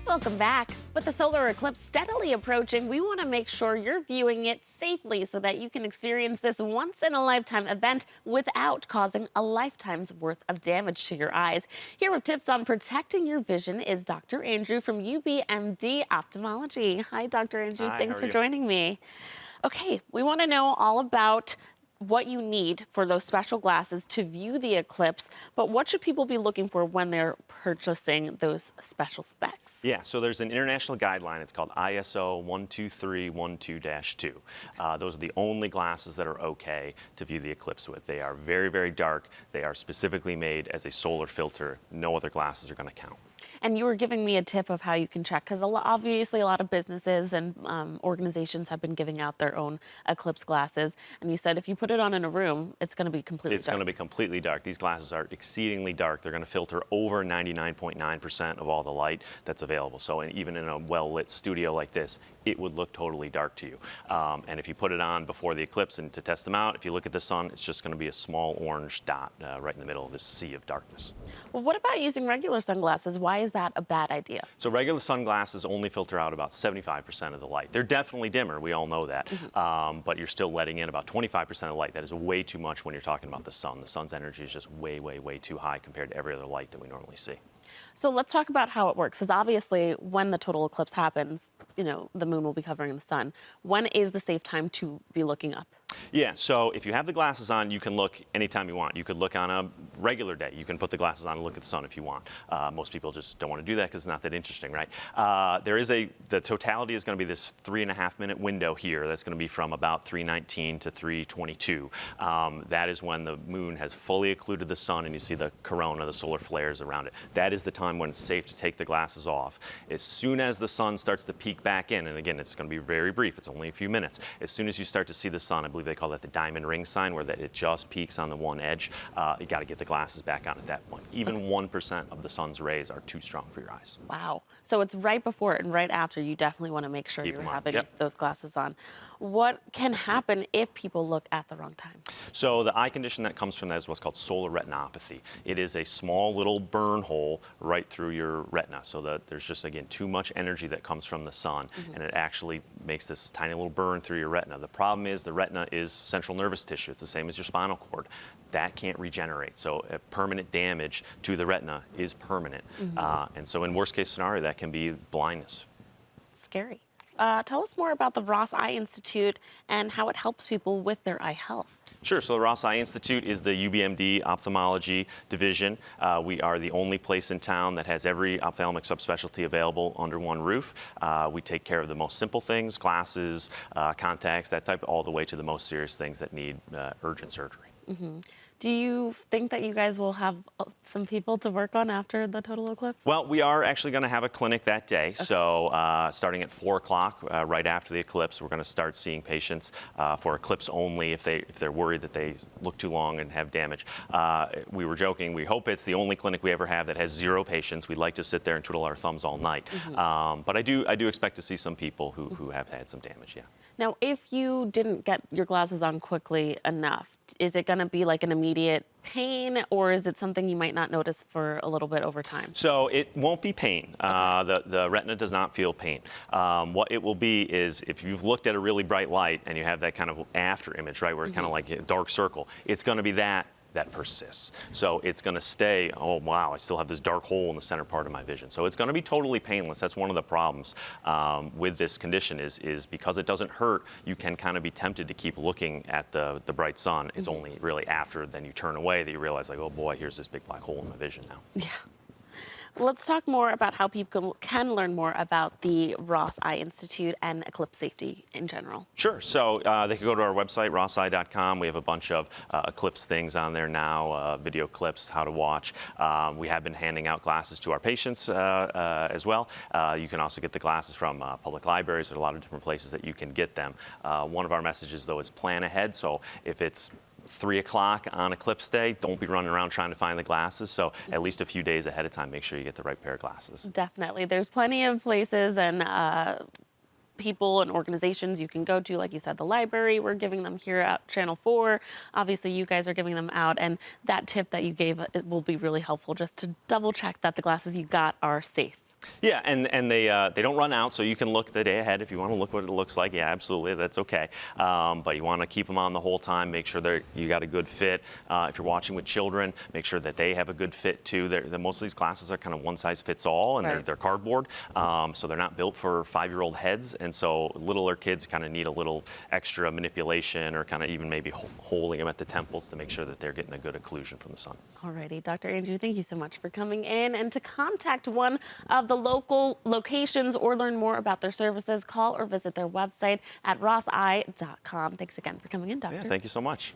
Welcome back. With the solar eclipse steadily approaching, we want to make sure you're viewing it safely so that you can experience this once-in-a-lifetime event without causing a lifetime's worth of damage to your eyes. Here with tips on protecting your vision is Dr. Andrew from UBMD Ophthalmology. Hi, Dr. Andrew. Hi, Thanks how for are you? joining me. Okay, we want to know all about what you need for those special glasses to view the eclipse, but what should people be looking for when they're purchasing those special specs? Yeah, so there's an international guideline. It's called ISO 12312-2. Those are the only glasses that are okay to view the eclipse with. They are very, very dark. They are specifically made as a solar filter. No other glasses are going to count. And you were giving me a tip of how you can check, because obviously a lot of businesses and organizations have been giving out their own eclipse glasses. And you said if you put it on in a room, it's going to be completely dark. It's going to be completely dark. These glasses are exceedingly dark. They're going to filter over 99.9% of all the light that's available. So even in a well-lit studio like this, it would look totally dark to you. And if you put it on before the eclipse and to test them out, if you look at the sun, it's just going to be a small orange dot right in the middle of this sea of darkness. Well, what about using regular sunglasses? Why is that a bad idea? So regular sunglasses only filter out about 75% of the light. They're definitely dimmer, we all know that, but you're still letting in about 25% of light. That is way too much when you're talking about the sun. The sun's energy is just way, way, way too high compared to every other light that we normally see. So let's talk about how it works, because obviously when the total eclipse happens, the moon will be covering the sun. When is the safe time to be looking up? Yeah, so if you have the glasses on, you can look anytime you want. You could look on a regular day. You can put the glasses on and look at the sun if you want. Most people just don't want to do that because it's not that interesting, right? The totality is going to be this 3.5-minute window here. That's going to be from about 3:19 to 3:22. That is when the moon has fully occluded the sun and you see the corona, the solar flares around it. That is the time when it's safe to take the glasses off. As soon as the sun starts to peek back in, and again, it's going to be very brief. It's only a few minutes. As soon as you start to see the sun, I believe they call that the diamond ring sign, where it just peaks on the one edge. You got to get the glasses back on at that point. Even 1% of the sun's rays are too strong for your eyes. Wow. So it's right before and right after. You definitely want to make sure you're having those glasses on. What can happen if people look at the wrong time? So the eye condition that comes from that is what's called solar retinopathy. It is a small little burn hole right through your retina, so that there's just, again, too much energy that comes from the sun, and it actually makes this tiny little burn through your retina. The problem is the retina is central nervous tissue. It's the same as your spinal cord. That can't regenerate. So permanent damage to the retina is permanent. And so in worst case scenario, that can be blindness. Scary. Tell us more about the Ross Eye Institute and how it helps people with their eye health. Sure. So the Ross Eye Institute is the UBMD Ophthalmology division. We are the only place in town that has every ophthalmic subspecialty available under one roof. We take care of the most simple things, glasses, contacts, that type, all the way to the most serious things that need urgent surgery. Do you think that you guys will have some people to work on after the total eclipse? Well, we are actually going to have a clinic that day. Okay. So starting at 4 o'clock, right after the eclipse, we're going to start seeing patients for eclipse only if they're worried that they look too long and have damage. We were joking. We hope it's the only clinic we ever have that has 0 patients. We'd like to sit there and twiddle our thumbs all night. But I do expect to see some people who have had some damage, yeah. Now, if you didn't get your glasses on quickly enough, is it going to be like an immediate pain, or is it something you might not notice for a little bit over time? So it won't be pain. The retina does not feel pain. What it will be is if you've looked at a really bright light and you have that kind of after image, right, where it's kind of like a dark circle, it's going to be that persists. So it's going to stay, oh wow, I still have this dark hole in the center part of my vision. So it's going to be totally painless. That's one of the problems with this condition is because it doesn't hurt, you can kind of be tempted to keep looking at the bright sun. It's only really after then you turn away that you realize, like, oh boy, here's this big black hole in my vision now. Yeah. Let's talk more about how people can learn more about the Ross Eye Institute and eclipse safety in general. Sure. So they can go to our website, rosseye.com. We have a bunch of eclipse things on there now, video clips, how to watch. We have been handing out glasses to our patients as well. You can also get the glasses from public libraries. There are a lot of different places that you can get them. One of our messages, though, is plan ahead. So if it's 3 o'clock on eclipse day, don't be running around trying to find the glasses. So at least a few days ahead of time, make sure you get the right pair of glasses. Definitely. There's plenty of places and people and organizations you can go to. Like you said, the library, we're giving them here at Channel 4. Obviously, you guys are giving them out. And that tip that you gave will be really helpful just to double check that the glasses you got are safe. Yeah, and they don't run out, so you can look the day ahead if you want to look what it looks like. Yeah, absolutely, that's okay. But you want to keep them on the whole time. Make sure you got a good fit. If you're watching with children, make sure that they have a good fit too. Most of these glasses are kind of one size fits all, and Right. they're cardboard, so they're not built for 5-year-old heads. And so littler kids kind of need a little extra manipulation, or kind of even maybe holding them at the temples to make sure that they're getting a good occlusion from the sun. Alrighty, Dr. Andrew, thank you so much for coming in. And to contact one of the local locations or learn more about their services, call or visit their website at rosseye.com. Thanks again for coming in, Doctor. Yeah, thank you so much.